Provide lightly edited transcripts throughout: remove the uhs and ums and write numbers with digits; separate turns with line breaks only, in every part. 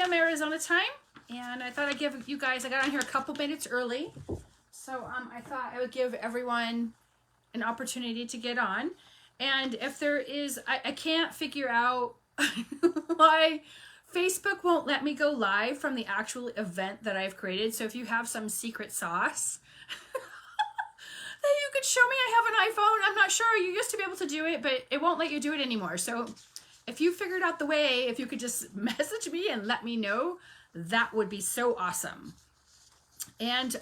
p.m. Arizona time, and I thought I'd give you guys, I got on here a couple minutes early, so I thought I would give everyone an opportunity to get on. And if there is, I can't figure out why Facebook won't let me go live from the actual event that I've created. So if you have some secret sauce that you could show me, I have an iPhone, I'm not sure. You used to be able to do it, but it won't let you do it anymore. So if you figured out the way, if you could just message me and let me know, that would be so awesome. And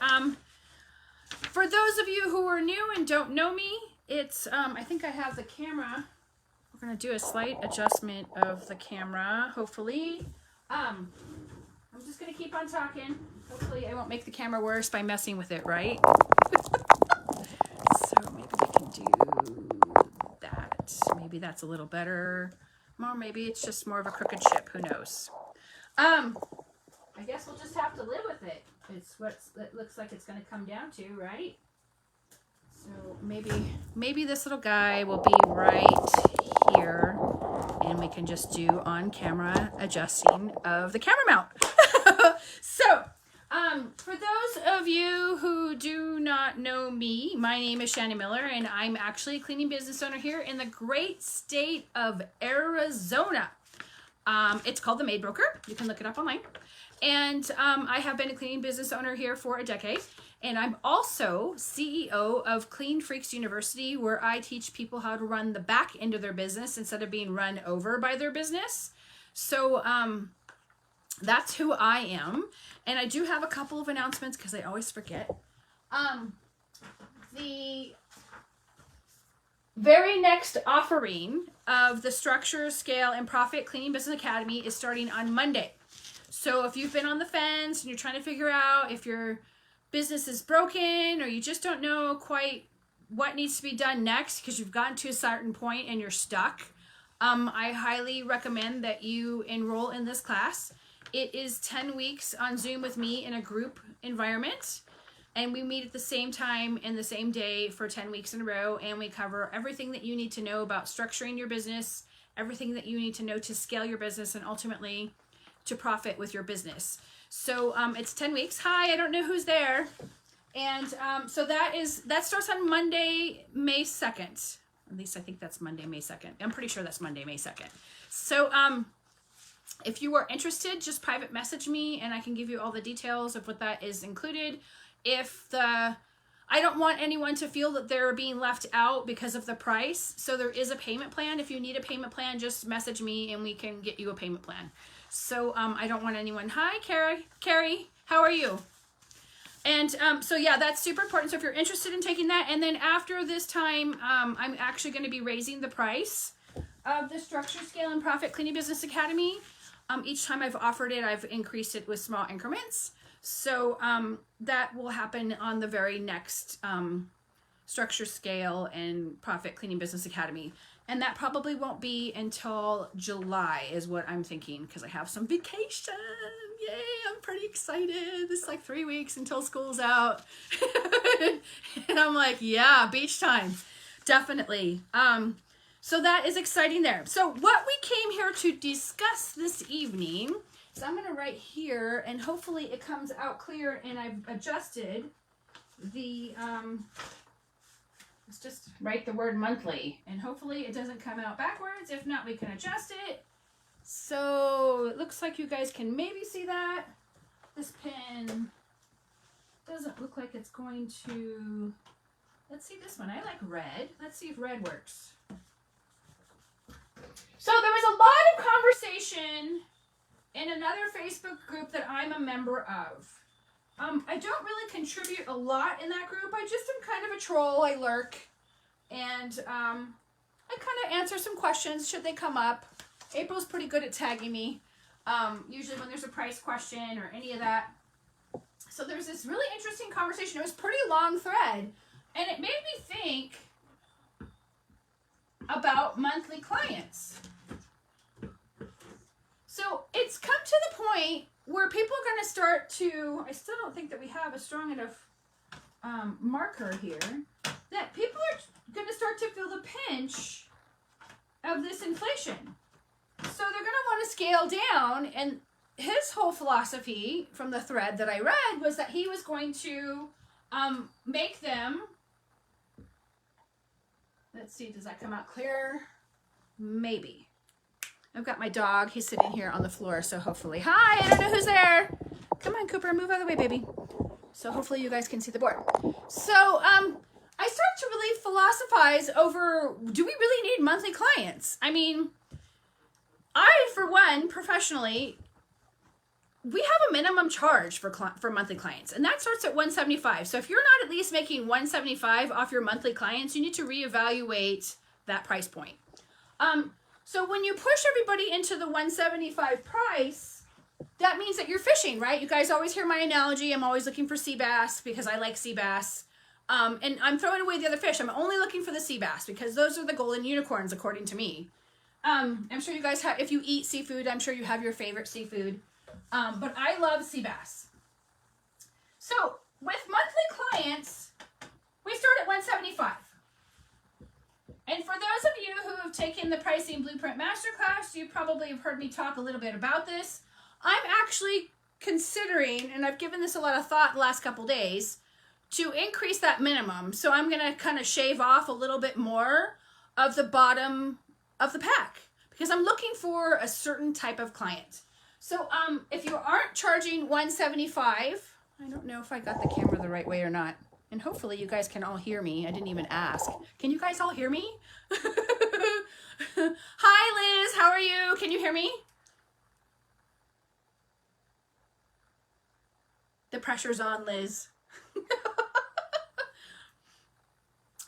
for those of you who are new and don't know me, it's, I think I have the camera. We're going to do a slight adjustment of the camera, hopefully. I'm just going to keep on talking. Hopefully I won't make the camera worse by messing with it, right? So maybe we can do that. Maybe that's a little better. Or maybe it's just more of a crooked ship. Who knows? I guess we'll just have to live with it. It's what it looks like it's going to come down to, right? So maybe this little guy will be right here, and we can just do on-camera adjusting of the camera mount. So, for those of you who do not know me, my name is Shannon Miller, and I'm actually a cleaning business owner here in the great state of Arizona. It's called The Maid Broker. You can look it up online. And I have been a cleaning business owner here for a decade. And I'm also CEO of Clean Freaks University, where I teach people how to run the back end of their business instead of being run over by their business. So that's who I am. And I do have a couple of announcements because I always forget. The very next offering of the Structure, Scale, and Profit Cleaning Business Academy is starting on Monday. So if you've been on the fence and you're trying to figure out if your business is broken or you just don't know quite what needs to be done next because you've gotten to a certain point and you're stuck, I highly recommend that you enroll in this class. It is 10 weeks on Zoom with me in a group environment, and we meet at the same time and the same day for 10 weeks in a row, and we cover everything that you need to know about structuring your business, everything that you need to know to scale your business, and ultimately to profit with your business. So it's 10 weeks. Hi, I don't know who's there. And so that starts on Monday, May 2nd. At least I think that's Monday, May 2nd. I'm pretty sure that's Monday, May 2nd. So if you are interested, just private message me and I can give you all the details of what that is included. I don't want anyone to feel that they're being left out because of the price. So there is a payment plan. If you need a payment plan, just message me and we can get you a payment plan. So I don't want anyone. Hi, Carrie, how are you? And so yeah, that's super important. So if you're interested in taking that, and then after this time, I'm actually going to be raising the price of the Structure, Scale, and Profit Cleaning Business Academy. Each time I've offered it, I've increased it with small increments. So that will happen on the very next Structure, Scale, and Profit Cleaning Business Academy. And that probably won't be until July is what I'm thinking, because I have some vacation. Yay, I'm pretty excited. It's like 3 weeks until school's out. And I'm like, yeah, beach time. Definitely. So that is exciting there. So what we came here to discuss this evening is I'm going to write here, and hopefully it comes out clear, and I've adjusted the... let's just write the word monthly, and hopefully it doesn't come out backwards. If not, we can adjust it. So it looks like you guys can maybe see that. This pen doesn't look like it's going to... Let's see this one. I like red. Let's see if red works. So there was a lot of conversation in another Facebook group that I'm a member of. I don't really contribute a lot in that group. I just am kind of a troll. I lurk. And I kind of answer some questions should they come up. April's pretty good at tagging me. Usually when there's a price question or any of that. So there's this really interesting conversation. It was a pretty long thread. And it made me think about monthly clients. So it's come to the point where people are going to start to, I still don't think that we have a strong enough marker here, that people are going to start to feel the pinch of this inflation. So they're going to want to scale down, and his whole philosophy from the thread that I read was that he was going to make them, let's see, does that come out clear? Maybe. I've got my dog, he's sitting here on the floor, so hopefully, hi, I don't know who's there. Come on, Cooper, move out of the way, baby. So hopefully you guys can see the board. So I started to really philosophize over, do we really need monthly clients? I mean, I, for one, professionally, we have a minimum charge for monthly clients, and that starts at $175. So if you're not at least making $175 off your monthly clients, you need to reevaluate that price point. So when you push everybody into the $175 price, that means that you're fishing, right? You guys always hear my analogy. I'm always looking for sea bass because I like sea bass. And I'm throwing away the other fish. I'm only looking for the sea bass because those are the golden unicorns, according to me. I'm sure you guys have, if you eat seafood, I'm sure you have your favorite seafood. But I love sea bass. So with monthly clients, we start at $175. And for those of you who have taken the Pricing Blueprint Masterclass, you probably have heard me talk a little bit about this. I'm actually considering, and I've given this a lot of thought the last couple days, to increase that minimum. So I'm going to kind of shave off a little bit more of the bottom of the pack because I'm looking for a certain type of client. So if you aren't charging $175, I don't know if I got the camera the right way or not. And hopefully you guys can all hear me. I didn't even ask. Can you guys all hear me? Hi, Liz. How are you? Can you hear me? The pressure's on, Liz.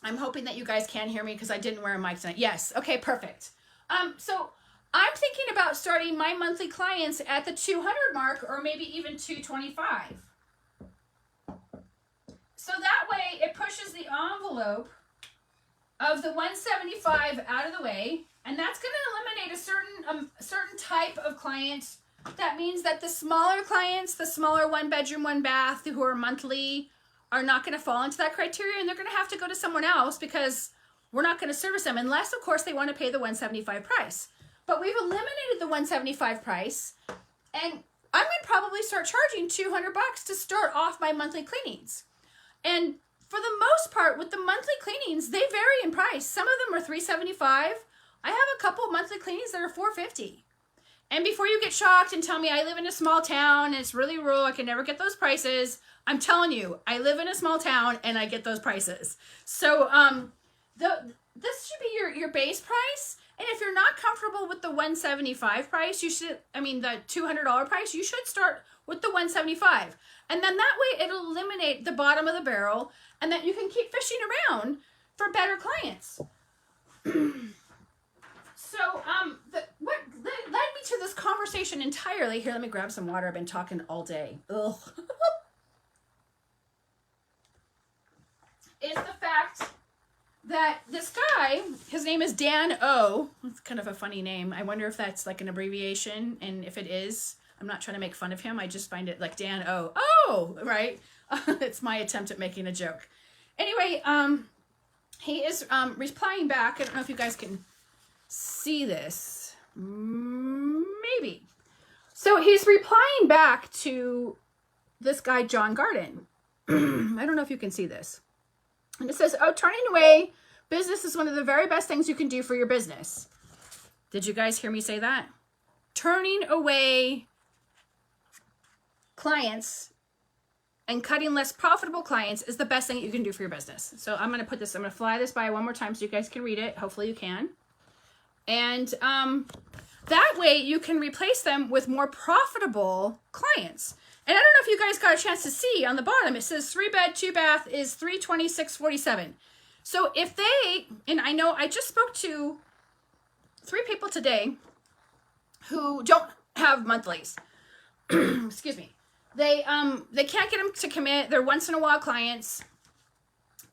I'm hoping that you guys can hear me because I didn't wear a mic tonight. Yes. Okay, perfect. So I'm thinking about starting my monthly clients at the 200 mark or maybe even 225. So that way it pushes the envelope of the 175 out of the way, and that's going to eliminate a certain type of client. That means that the smaller clients, the smaller 1 bedroom, 1 bath who are monthly are not going to fall into that criteria, and they're going to have to go to someone else because we're not going to service them unless, of course, they want to pay the 175 price. But we've eliminated the 175 price, and I'm going to probably start charging $200 to start off my monthly cleanings. And for the most part, with the monthly cleanings, they vary in price. Some of them are $375. I have a couple monthly cleanings that are $450. And before you get shocked and tell me I live in a small town and it's really rural, I can never get those prices, I'm telling you, I live in a small town and I get those prices. So this should be your base price. And if you're not comfortable with the $175 price, you should, the $200 price, you should start with the $175. And then that way it'll eliminate the bottom of the barrel and that you can keep fishing around for better clients. So what led me to this conversation entirely, here, let me grab some water. I've been talking all day. Ugh. Is the fact that this guy, his name is Dan O. It's kind of a funny name. I wonder if that's like an abbreviation, and if it is, I'm not trying to make fun of him. I just find it like Dan O. Oh, right. It's my attempt at making a joke. Anyway, he is replying back. I don't know if you guys can see this. Maybe. So he's replying back to this guy, John Garden. I don't know if you can see this. And it says, turning away business is one of the very best things you can do for your business. Did you guys hear me say that? Turning away clients and cutting less profitable clients is the best thing that you can do for your business. So I'm going to fly this by one more time so you guys can read it. Hopefully you can. And that way you can replace them with more profitable clients. And I don't know if you guys got a chance to see on the bottom, it says 3 bed, 2 bath is $326.47. So if they, and I know I just spoke to 3 people today who don't have monthlies. Excuse me. They can't get them to commit. They're once in a while clients.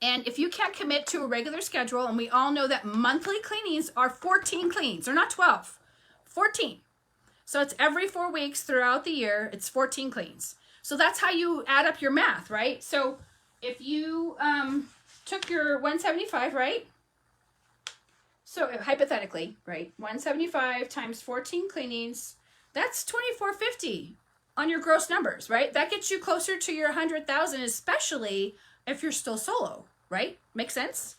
And if you can't commit to a regular schedule, and we all know that monthly cleanings are 14 cleans. They're not 12, 14. So it's every 4 weeks throughout the year, it's 14 cleans. So that's how you add up your math, right? So if you took your 175, right? So hypothetically, right? 175 times 14 cleanings That's $2,450 on your gross numbers, right? That gets you closer to your 100,000, especially if you're still solo, right? Makes sense?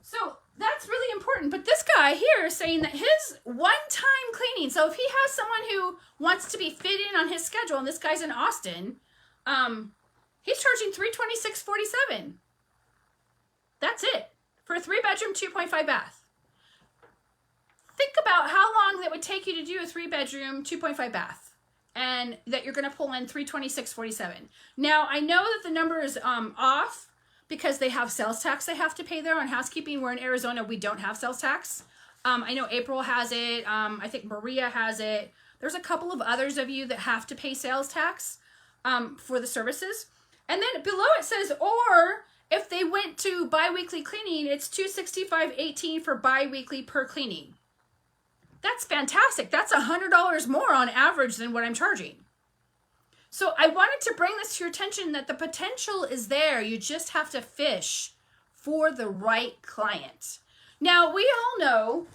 So that's really important. But this guy here is saying that his one-time cleaning, so if he has someone who wants to be fit in on his schedule, and this guy's in Austin, he's charging $326.47. That's it for a 3-bedroom, 2.5 bath. Think about how long that would take you to do a 3-bedroom, 2.5 bath, and that you're going to pull in $326.47. Now, I know that the number is off because they have sales tax they have to pay there on housekeeping. Where in Arizona, we don't have sales tax. I know April has it. I think Maria has it. There's a couple of others of you that have to pay sales tax for the services. And then below it says, or if they went to bi-weekly cleaning, it's $265.18 for bi-weekly per cleaning. That's fantastic. That's $100 more on average than what I'm charging. So I wanted to bring this to your attention that the potential is there. You just have to fish for the right client. Now, we all know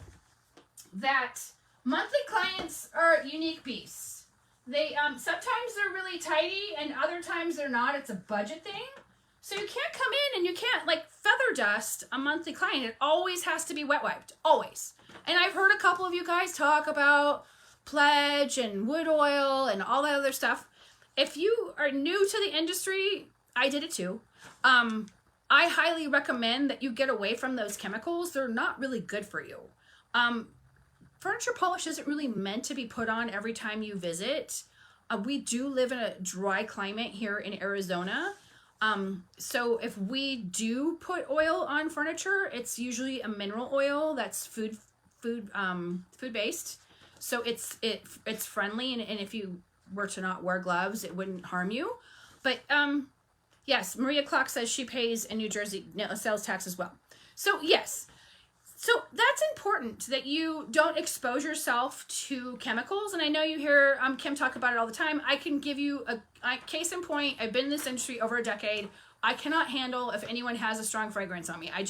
that monthly clients are unique beasts. They sometimes they're really tidy and other times they're not. It's a budget thing. So you can't come in and you can't like feather dust a monthly client. It always has to be wet wiped, always. And I've heard a couple of you guys talk about Pledge and wood oil and all that other stuff. If you are new to the industry, I did it too. I highly recommend that you get away from those chemicals. They're not really good for you. Furniture polish isn't really meant to be put on every time you visit. We do live in a dry climate here in Arizona. So if we do put oil on furniture, it's usually a mineral oil that's food based. So it's friendly, and if you were to not wear gloves, it wouldn't harm you. But yes, Maria Clark says she pays in New Jersey sales tax as well. So yes, so that's important that you don't expose yourself to chemicals. And I know you hear Kim talk about it all the time. I can give you a case in point. I've been in this industry over a decade. I cannot handle if anyone has a strong fragrance on me. I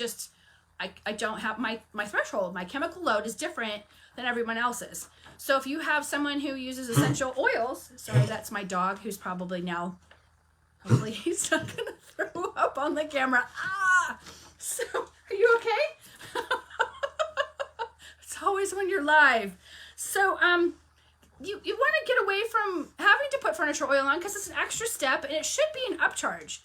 don't have my threshold. My chemical load is different than everyone else's. So if you have someone who uses essential oils, sorry, that's my dog who's probably now, hopefully he's not going to throw up on the camera. So are you okay? It's always when you're live. So you want to get away from having to put furniture oil on because it's an extra step and it should be an upcharge.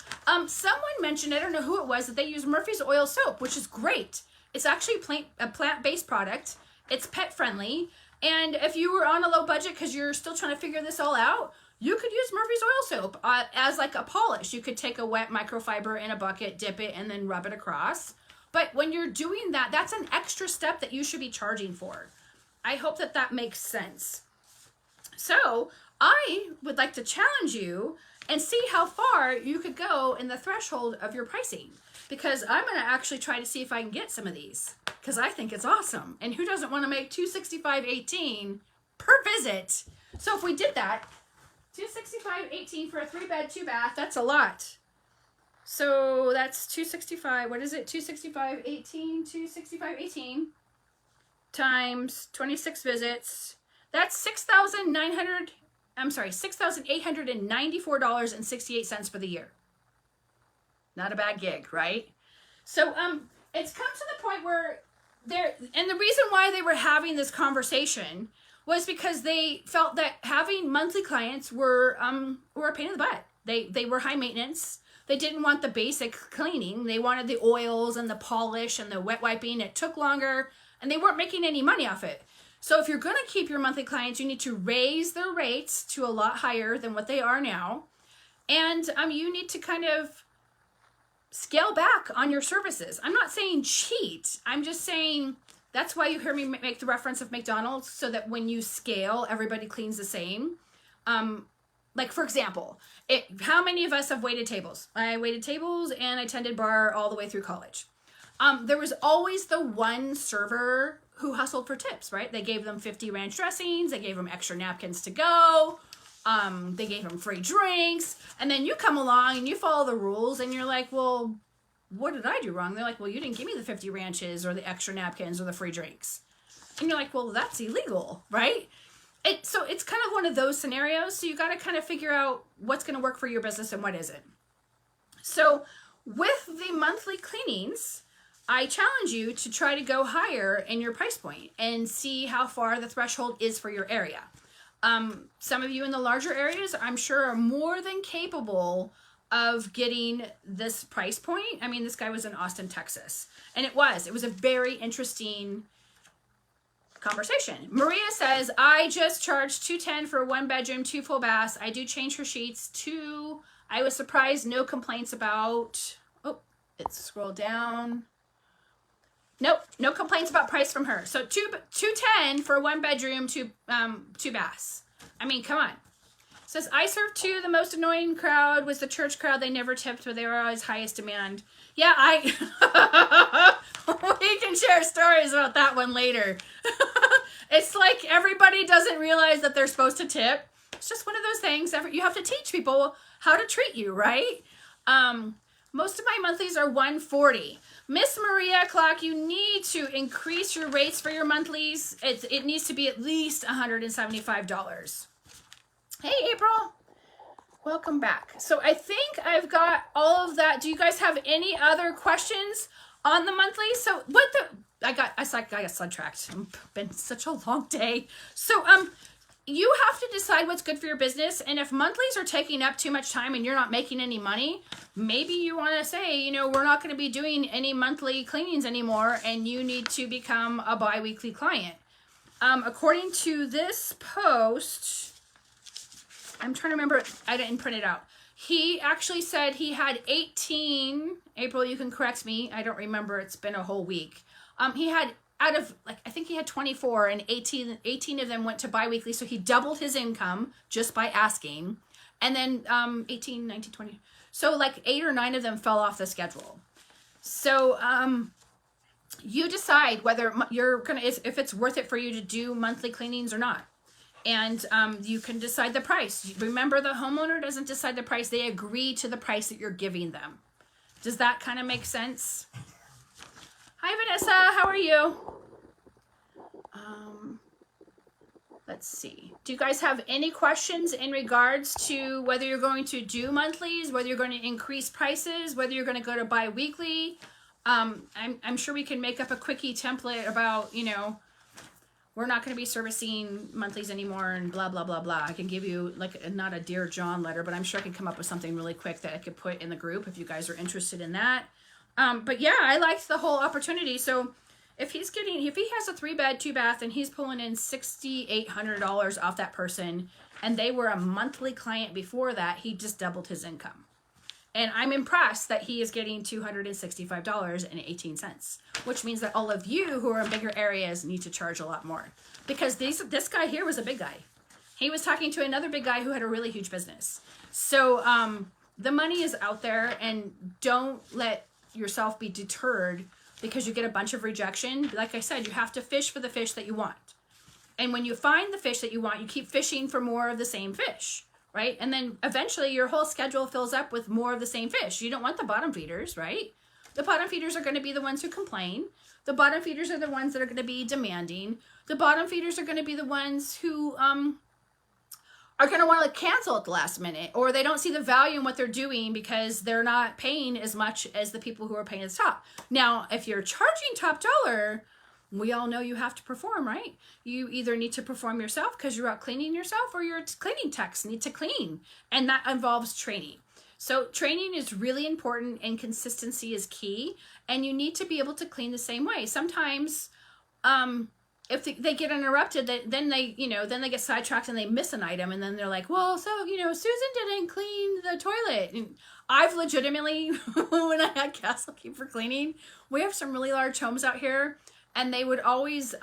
Someone mentioned, I don't know who it was, that they use Murphy's Oil Soap, which is great. It's actually a plant-based product. It's pet friendly. And if you were on a low budget because you're still trying to figure this all out, you could use Murphy's Oil Soap as like a polish. You could take a wet microfiber in a bucket, dip it, and then rub it across. But when you're doing that, that's an extra step that you should be charging for. I hope that that makes sense. So I would like to challenge you and see how far you could go in the threshold of your pricing, because I'm going to actually try to see if I can get some of these because I think it's awesome. And who doesn't want to make $265.18 per visit? So if we did that, $265.18 for a 3-bed, 2-bath, that's a lot. So that's $265. What is it? $265.18 times 26 visits. That's $6,894.68 for the year. Not a bad gig, right? So it's come to the point where and the reason why they were having this conversation was because they felt that having monthly clients were a pain in the butt. They were high maintenance. They didn't want the basic cleaning. They wanted the oils and the polish and the wet wiping. It took longer, and they weren't making any money off it. So if you're going to keep your monthly clients, you need to raise their rates to a lot higher than what they are now. And you need to kind of scale back on your services. I'm not saying cheat. I'm just saying that's why you hear me make the reference of McDonald's, so that when you scale, everybody cleans the same. Like, for example, how many of us have waited tables? I waited tables and I tended bar all the way through college. There was always the one server who hustled for tips, right? They gave them 50 ranch dressings. They gave them extra napkins to go. They gave them free drinks. And then you come along and you follow the rules and you're like, well, what did I do wrong? They're like, well, you didn't give me the 50 ranches or the extra napkins or the free drinks. And you're like, well, that's illegal, right? So it's kind of one of those scenarios. So you got to kind of figure out what's going to work for your business and what isn't. So with the monthly cleanings, I challenge you to try to go higher in your price point and see how far the threshold is for your area. Some of you in the larger areas, I'm sure, are more than capable of getting this price point. I mean, this guy was in Austin, Texas, and it was a very interesting conversation. Maria says, I just charged $210 for a 1-bedroom, 2 full baths. I do change her sheets too. I was surprised. No complaints about, oh, it's scrolled down. Nope, no complaints about price from her. So $210 for a 1-bedroom, 2 baths. I mean, come on. Says, I served too. The most annoying crowd was the church crowd. They never tipped, but they were always highest demand. Yeah, we can share stories about that one later. It's like everybody doesn't realize that they're supposed to tip. It's just one of those things. You have to teach people how to treat you, right? Most of my monthlies are $140. Miss Maria Clock, you need to increase your rates for your monthlies. It needs to be at least $175. Hey, April. Welcome back. So I think I've got all of that. Do you guys have any other questions on the monthly? So I got sidetracked. It's been such a long day. So you have to decide what's good for your business. And if monthlies are taking up too much time and you're not making any money, maybe you want to say, we're not going to be doing any monthly cleanings anymore, and you need to become a bi-weekly client. According to this post, I'm trying to remember, I didn't print it out. He actually said he had 18, April, you can correct me, I don't remember, it's been a whole week. He had, out of, I think he had 24, and 18 of them went to bi-weekly, so he doubled his income just by asking. And then 18, 19, 20, so 8 or 9 of them fell off the schedule. So you decide whether you're gonna, if it's worth it for you to do monthly cleanings or not. And you can decide the price. Remember, the homeowner doesn't decide the price. They agree to the price that you're giving them. Does that kind of make sense? Hi, Vanessa. How are you? Let's see. Do you guys have any questions in regards to whether you're going to do monthlies, whether you're going to increase prices, whether you're going to go to bi-weekly? I'm sure we can make up a quickie template about, we're not going to be servicing monthlies anymore and blah, blah, blah, blah. I can give you not a Dear John letter, but I'm sure I can come up with something really quick that I could put in the group if you guys are interested in that. But yeah, I liked the whole opportunity. So if he has a 3-bed, 2-bath, and he's pulling in $6,800 off that person, and they were a monthly client before that, he just doubled his income. And I'm impressed that he is getting $265.18, which means that all of you who are in bigger areas need to charge a lot more. Because this guy here was a big guy. He was talking to another big guy who had a really huge business. So the money is out there, and don't let yourself be deterred because you get a bunch of rejection. Like I said, you have to fish for the fish that you want. And when you find the fish that you want, you keep fishing for more of the same fish. Right? And then eventually your whole schedule fills up with more of the same fish. You don't want the bottom feeders, right? The bottom feeders are going to be the ones who complain. The bottom feeders are the ones that are going to be demanding. The bottom feeders are going to be the ones who are going to want to cancel at the last minute, or they don't see the value in what they're doing because they're not paying as much as the people who are paying at the top. Now, if you're charging top dollar, we all know you have to perform, right? You either need to perform yourself because you're out cleaning yourself, or your cleaning techs need to clean. And that involves training. So training is really important, and consistency is key. And you need to be able to clean the same way. Sometimes if they get interrupted, then they get sidetracked and they miss an item. And then they're like, well, so, Susan didn't clean the toilet. And I've legitimately, when I had Castle Keeper cleaning, we have some really large homes out here. And they would always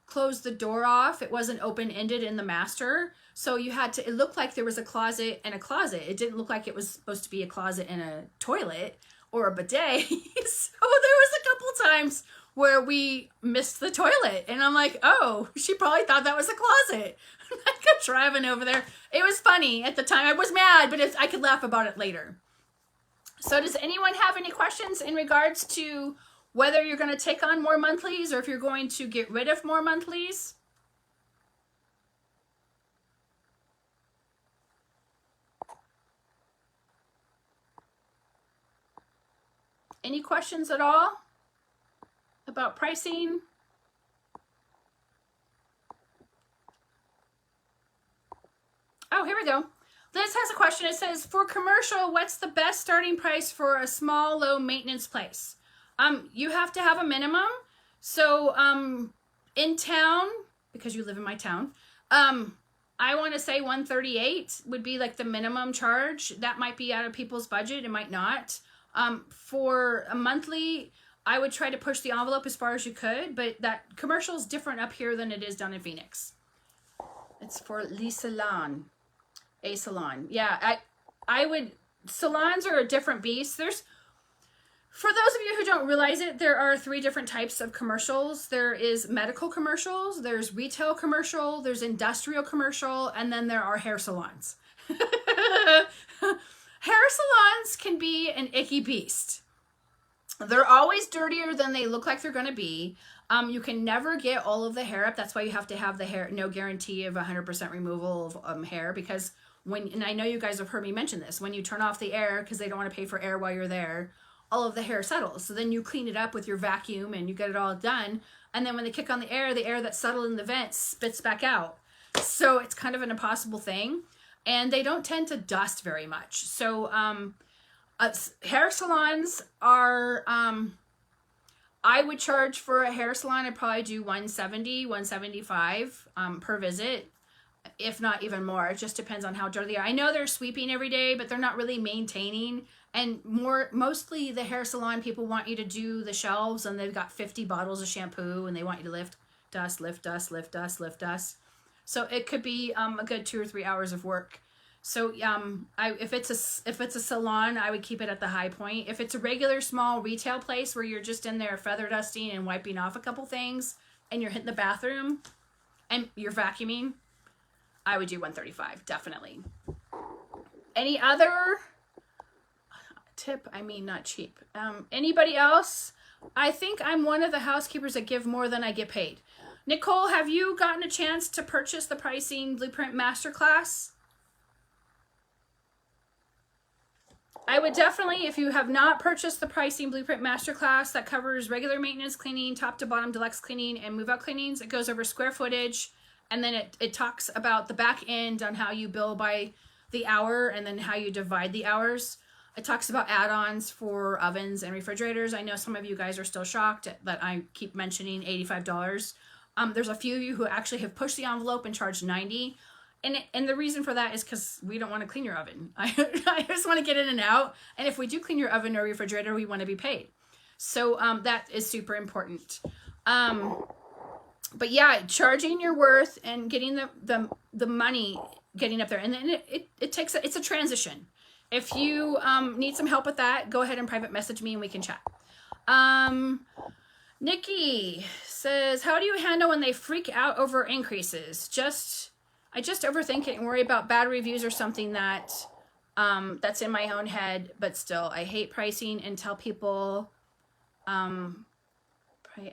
close the door off. It wasn't open-ended in the master. So it looked like there was a closet and a closet. It didn't look like it was supposed to be a closet and a toilet or a bidet. So there was a couple times where we missed the toilet. And I'm like, oh, she probably thought that was a closet. I kept driving over there. It was funny at the time. I was mad, but I could laugh about it later. So does anyone have any questions in regards to whether you're going to take on more monthlies or if you're going to get rid of more monthlies. Any questions at all about pricing? Oh, here we go. Liz has a question. It says, for commercial, what's the best starting price for a small, low maintenance place? You have to have a minimum. So in town, because you live in my town, I want to say 138 would be like the minimum charge. That might be out of people's budget. It might not. For a monthly, I would try to push the envelope as far as you could, but that commercial is different up here than it is down in Phoenix. It's for Le Salon. A salon. Yeah, I would, salons are a different beast. There's, for those of you who don't realize it, there are 3 different types of commercials. There is medical commercials, there's retail commercial, there's industrial commercial, and then there are hair salons. Hair salons can be an icky beast. They're always dirtier than they look like they're going to be. You can never get all of the hair up. That's why you have to have the hair, no guarantee of 100% removal of hair, because and I know you guys have heard me mention this, when you turn off the air, because they don't want to pay for air while you're there, all of the hair settles. So then you clean it up with your vacuum and you get it all done. And then when they kick on the air that settled in the vents spits back out. So it's kind of an impossible thing. And they don't tend to dust very much. So hair salons are, I would charge for a hair salon, I'd probably do $170, $175 per visit, if not even more. It just depends on how dirty they are. I know they're sweeping every day, but they're not really maintaining. And mostly the hair salon people want you to do the shelves, and they've got 50 bottles of shampoo, and they want you to lift dust, lift dust, lift dust, lift dust. So it could be a good 2 or 3 hours of work. So if it's a salon, I would keep it at the high point. If it's a regular small retail place where you're just in there feather dusting and wiping off a couple things, and you're hitting the bathroom and you're vacuuming, I would do 135, definitely. Any other tip? I mean, not cheap. Anybody else? I think I'm one of the housekeepers that give more than I get paid. Nicole, have you gotten a chance to purchase the Pricing Blueprint Masterclass? I would definitely, if you have not purchased the Pricing Blueprint Masterclass that covers regular maintenance cleaning, top to bottom deluxe cleaning, and move out cleanings, it goes over square footage, and then it talks about the back end on how you bill by the hour and then how you divide the hours. It talks about add-ons for ovens and refrigerators. I know some of you guys are still shocked that I keep mentioning $85. There's a few of you who actually have pushed the envelope and charged $90. And the reason for that is because we don't want to clean your oven. I just want to get in and out. And if we do clean your oven or refrigerator, we want to be paid. So that is super important. But yeah, charging your worth and getting the money getting up there. And then it's a transition. If you need some help with that, go ahead and private message me and we can chat. Nikki says, how do you handle when they freak out over increases? I just overthink it and worry about bad reviews or something that's in my own head, but still, I hate pricing and tell people, I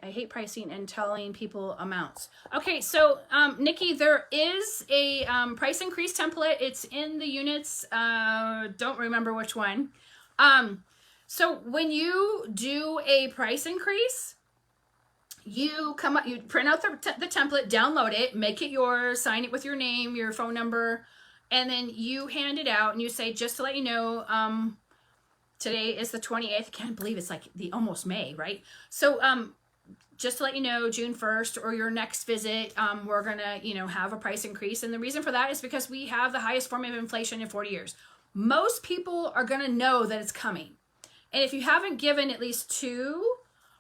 hate pricing and telling people amounts. Okay, so Nikki, there is a price increase template. It's in the units. Don't remember which one. So when you do a price increase, you print out the template, download it, make it yours, sign it with your name, your phone number, and then you hand it out and you say, just to let you know, today is the 28th. I can't believe it's like almost May, right? So just to let you know, June 1st or your next visit, we're gonna, have a price increase. And the reason for that is because we have the highest form of inflation in 40 years. Most people are gonna know that it's coming. And if you haven't given at least 2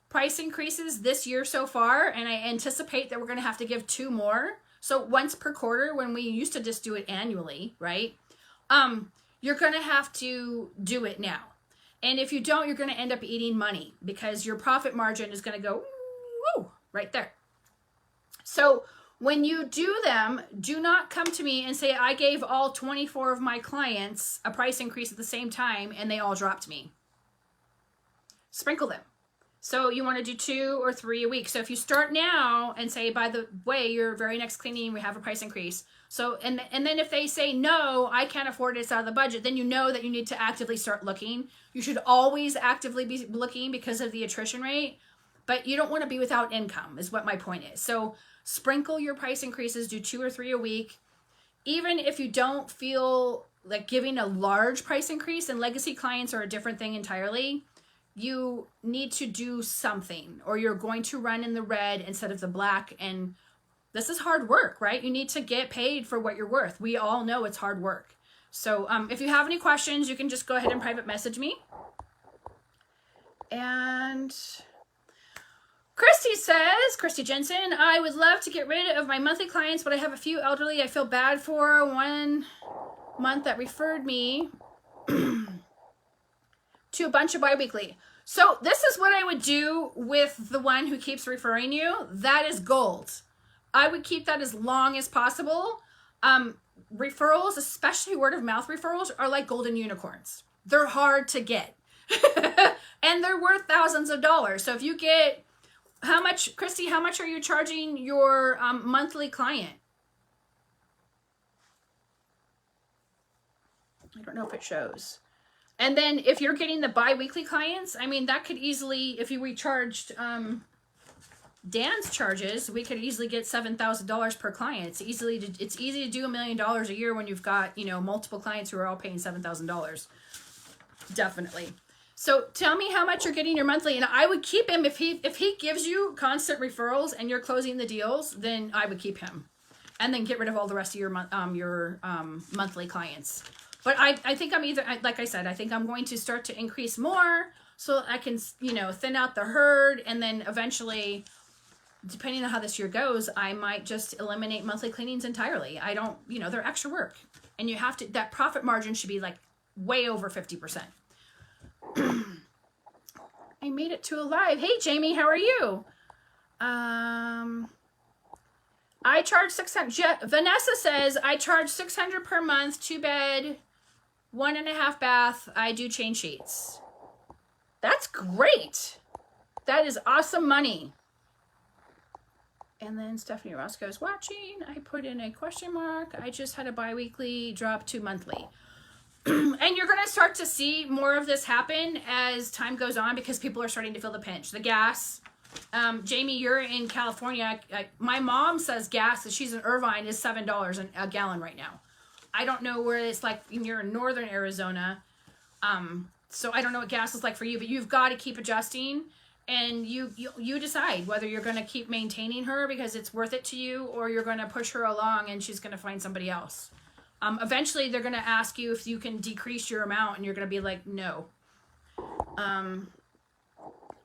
price increases this year so far, and I anticipate that we're going to have to give 2 more, so once per quarter when we used to just do it annually, right? You're going to have to do it now. And if you don't, you're going to end up eating money because your profit margin is going to go woo, right there. So when you do them, do not come to me and say, I gave all 24 of my clients a price increase at the same time and they all dropped me. Sprinkle them. So you want to do 2 or 3 a week. So if you start now and say, by the way, your very next cleaning, we have a price increase. So, and then if they say, no, I can't afford it, it's out of the budget, then you know that you need to actively start looking. You should always actively be looking because of the attrition rate, but you don't want to be without income is what my point is. So sprinkle your price increases, do 2 or 3 a week. Even if you don't feel like giving a large price increase, and legacy clients are a different thing entirely, you need to do something or you're going to run in the red instead of the black. And this is hard work, right? You need to get paid for what you're worth. We all know it's hard work. So if you have any questions, you can just go ahead and private message me. And Christy says, Christy Jensen, I would love to get rid of my monthly clients, but I have a few elderly I feel bad for. 1 month that referred me to a bunch of biweekly. So this is what I would do with the one who keeps referring you. That is gold. I would keep that as long as possible. Referrals, especially word of mouth referrals, are like golden unicorns. They're hard to get. And they're worth thousands of dollars. So if you get, how much, Christy, how much are you charging your monthly client? I don't know if it shows. And then if you're getting the bi-weekly clients, I mean, that could easily, if you recharged Dan's charges, we could easily get $7,000 per client. It's easy to do $1 million a year when you've got, multiple clients who are all paying $7,000. Definitely. So tell me how much you're getting your monthly, and I would keep him if he gives you constant referrals and you're closing the deals, then I would keep him, and then get rid of all the rest of your monthly clients. But I think I'm either, like I said, I think I'm going to start to increase more so I can, thin out the herd. And then eventually, depending on how this year goes, I might just eliminate monthly cleanings entirely. I don't, they're extra work. And you have to, that profit margin should be like way over 50%. I made it to a live. Hey, Jamie, how are you? I charge $600. Vanessa says, I charge $600 per month, 2 bed, 1.5 bath. I do change sheets. That's great. That is awesome money. And then Stephanie Roscoe is watching. I put in a question mark. I just had a bi-weekly drop to monthly. And you're going to start to see more of this happen as time goes on because people are starting to feel the pinch. The gas. Jamie, you're in California. My mom says gas, that she's in Irvine, is $7 a gallon right now. I don't know where it's like you're in northern Arizona. So I don't know what gas is like for you, but you've got to keep adjusting, and you decide whether you're going to keep maintaining her because it's worth it to you, or you're going to push her along and she's going to find somebody else. Eventually they're going to ask you if you can decrease your amount, and you're going to be like, no.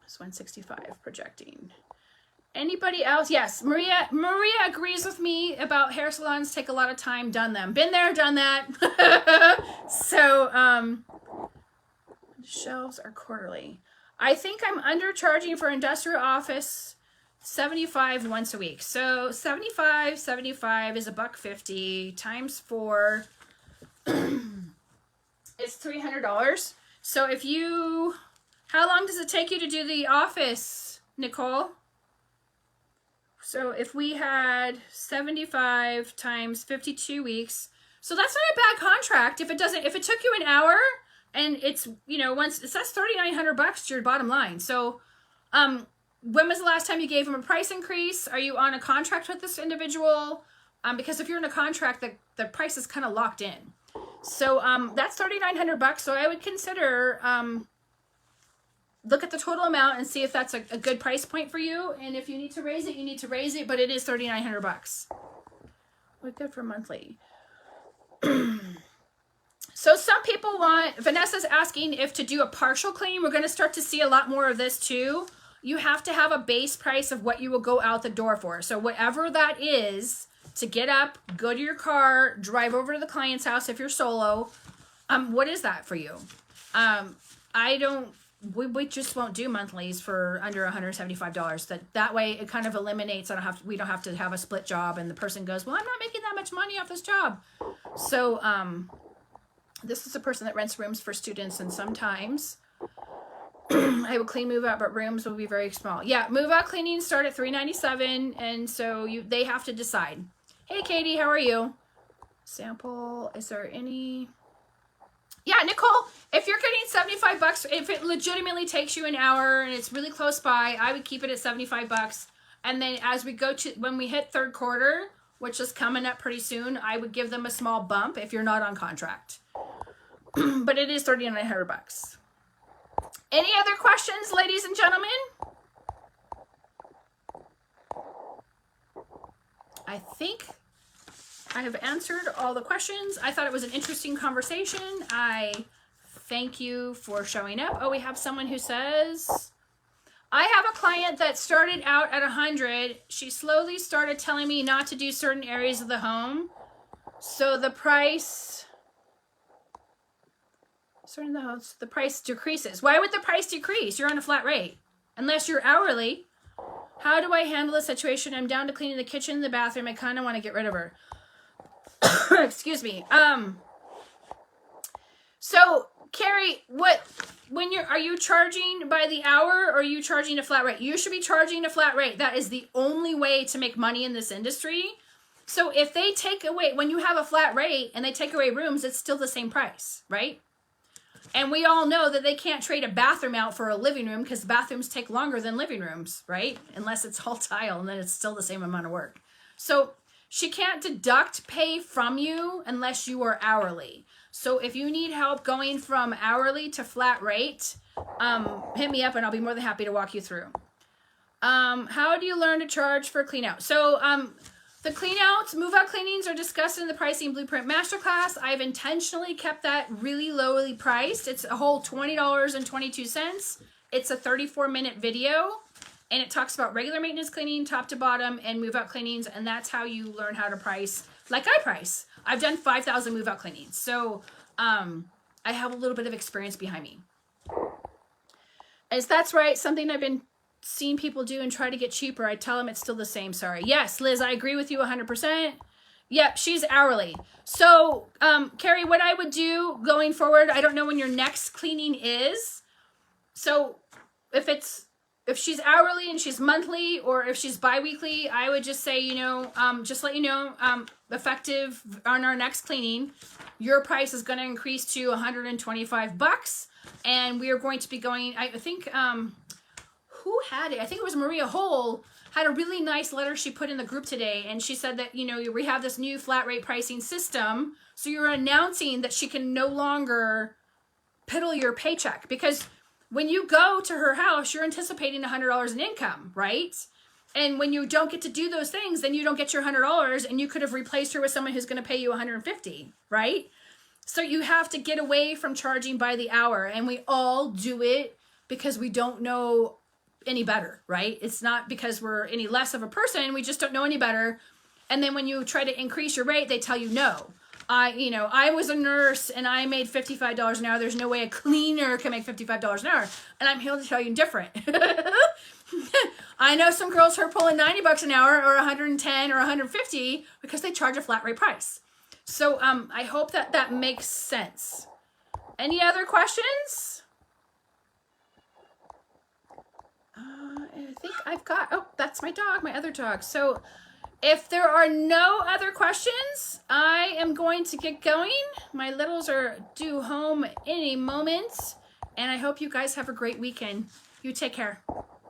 It's 165 projecting. Anybody else? Yes, Maria agrees with me about hair salons take a lot of time. Done them. Been there, done that. So, shelves are quarterly. I think I'm undercharging for industrial office 75 once a week. So 75 is $150 times 4 is $300. So if you, how long does it take you to do the office, Nicole? So if we had 75 times 52 weeks, so that's not a bad contract. If it took you an hour and it's, that's $3,900 to your bottom line. So, when was the last time you gave them a price increase? Are you on a contract with this individual? Because if you're in a contract, the price is kind of locked in. So, that's $3,900. So I would consider, look at the total amount and see if that's a good price point for you. And if you need to raise it, you need to raise it, but it is $3,900. We're good for monthly. So some people want, Vanessa's asking if to do a partial clean. We're going to start to see a lot more of this too. You have to have a base price of what you will go out the door for. So whatever that is, to get up, go to your car, drive over to the client's house if you're solo. What is that for you? We just won't do monthlies for under $175. That way it kind of eliminates, we don't have to have a split job and the person goes, well, I'm not making that much money off this job. So this is a person that rents rooms for students, and sometimes I will clean move out, but rooms will be very small. Yeah, move out cleanings start at $397, and so they have to decide. Hey, Katie, how are you? Sample, is there any? Yeah, Nicole, if you're getting 75 bucks, if it legitimately takes you an hour and it's really close by, I would keep it at 75 bucks. And then as we go to, when we hit third quarter, which is coming up pretty soon, I would give them a small bump if you're not on contract. But it is 3,900 bucks. Any other questions, ladies and gentlemen? I think I have answered all the questions. I thought it was an interesting conversation. I thank you for showing up. Oh, we have someone who says, I have a client that started out at 100. She slowly started telling me not to do certain areas of the home. So the price decreases. Why would the price decrease? You're on a flat rate. Unless you're hourly. How do I handle the situation? I'm down to cleaning the kitchen and the bathroom. I kind of want to get rid of her. Excuse me. So Carrie, are you charging by the hour or are you charging a flat rate? You should be charging a flat rate. That is the only way to make money in this industry. So if they take away, when you have a flat rate and they take away rooms, it's still the same price, right? And we all know that they can't trade a bathroom out for a living room because bathrooms take longer than living rooms, right? Unless it's all tile, and then it's still the same amount of work. So she can't deduct pay from you unless you are hourly. So if you need help going from hourly to flat rate, hit me up and I'll be more than happy to walk you through. How do you learn to charge for clean out? So the clean outs, move out cleanings are discussed in the Pricing Blueprint Masterclass. I've intentionally kept that really lowly priced. It's a whole $20.22. It's a 34-minute video. And it talks about regular maintenance cleaning, top to bottom, and move out cleanings. And that's how you learn how to price like I price. I've done 5,000 move out cleanings. So I have a little bit of experience behind me. Is that's right? Something I've been seeing people do and try to get cheaper. I tell them it's still the same. Sorry. Yes, Liz, I agree with you 100%. Yep, she's hourly. So, Carrie, what I would do going forward, I don't know when your next cleaning is. So if she's hourly and she's monthly or if she's bi-weekly, I would just say, just let you know, effective on our next cleaning, your price is going to increase to 125 bucks. And we are going to be going, I think, who had it? I think it was Maria Hole had a really nice letter she put in the group today. And she said that, we have this new flat rate pricing system. So you're announcing that she can no longer piddle your paycheck because when you go to her house, you're anticipating $100 in income, right? And when you don't get to do those things, then you don't get your $100 and you could have replaced her with someone who's going to pay you $150, right? So you have to get away from charging by the hour. And we all do it because we don't know any better, right? It's not because we're any less of a person. We just don't know any better. And then when you try to increase your rate, they tell you no. I was a nurse and I made $55 an hour. There's no way a cleaner can make $55 an hour. And I'm here to tell you different. I know some girls who are pulling 90 bucks an hour or 110 or 150 because they charge a flat rate price. So I hope that makes sense. Any other questions? I think I've got, that's my dog, my other dog. So if there are no other questions, I am going to get going. My littles are due home any moment. And I hope you guys have a great weekend. You take care.